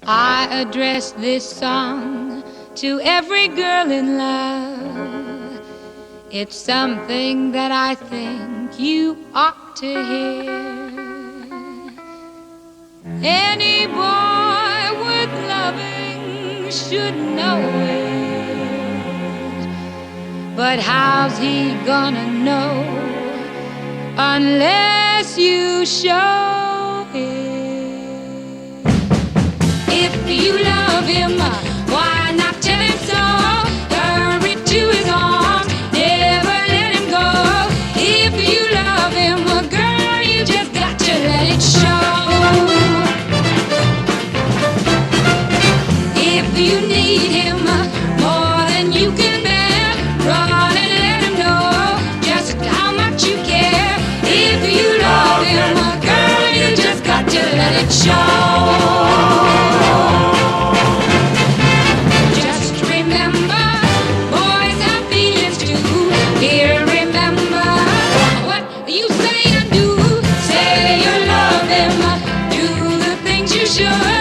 I address this song to every girl in love. It's something that I think you ought to hear. Any boy worth loving should know it. But how's he gonna know unless you show it? If you love him, why not tell him so? Hurry to his arms, never let him go. If you love him, girl, you just got to let it show. If you need him more than you can bear, run and let him know just how much you care. If you love him, girl, you just got to let it show. Sure.